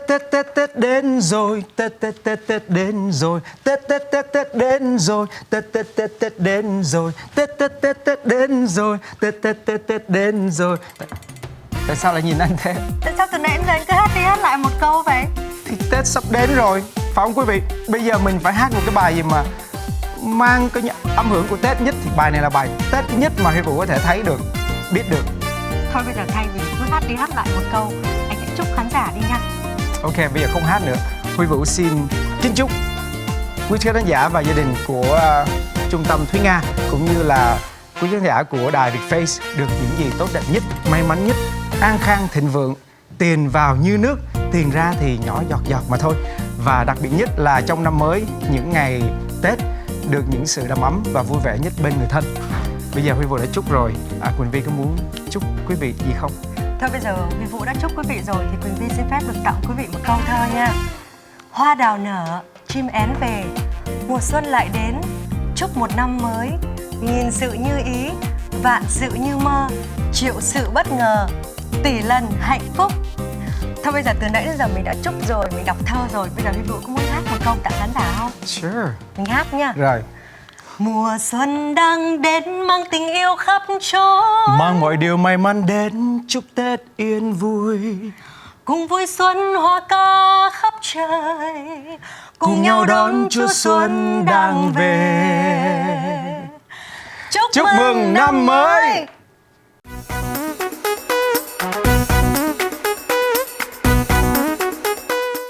Tết Tết Tết đến rồi, Tết Tết Tết Tết đến rồi, Tết Tết Tết Tết đến rồi, Tết Tết Tết Tết đến rồi, Tết Tết Tết Tết đến rồi, Tết Tết Tết Tết đến rồi. Tại sao lại nhìn anh thế? Tại sao từ nãy đến giờ anh cứ hát đi hát lại một câu vậy? Thì Tết sắp đến rồi, phải không quý vị? Bây giờ mình phải hát một cái bài gì mà mang cái âm hưởng của Tết nhất, thì bài này là bài Tết nhất mà Huy Vũ có thể thấy được, biết được. Thôi bây giờ thay vì cứ hát đi hát lại một câu, anh hãy chúc khán giả đi nha. Ok, bây giờ không hát nữa. Huy Vũ xin kính chúc quý khán giả và gia đình của Trung tâm Thúy Nga cũng như là quý khán giả của đài Vietface được những gì tốt đẹp nhất, may mắn nhất, an khang thịnh vượng, tiền vào như nước, tiền ra thì nhỏ giọt giọt mà thôi. Và đặc biệt nhất là trong năm mới, những ngày Tết được những sự đầm ấm và vui vẻ nhất bên người thân. Bây giờ Huy Vũ đã chúc rồi, Quỳnh Vi có muốn chúc quý vị gì không? Thôi bây giờ Huy Vũ đã chúc quý vị rồi thì Quỳnh Vi xin phép được tặng quý vị một câu thơ nha. Hoa đào nở, chim én về, mùa xuân lại đến, chúc một năm mới, nghìn sự như ý, vạn sự như mơ, triệu sự bất ngờ, tỷ lần hạnh phúc. Thôi bây giờ từ nãy đến giờ mình đã chúc rồi, mình đọc thơ rồi, bây giờ Huy Vũ có muốn hát một câu tặng khán giả không? Sure. Mình hát nha. Rồi. Mùa xuân đang đến mang tình yêu khắp chốn, Mang mọi điều may mắn đến, chúc Tết yên vui. cùng vui xuân hoa ca khắp trời, Cùng nhau đón Chúa Xuân đang về. Chúc mừng năm mới!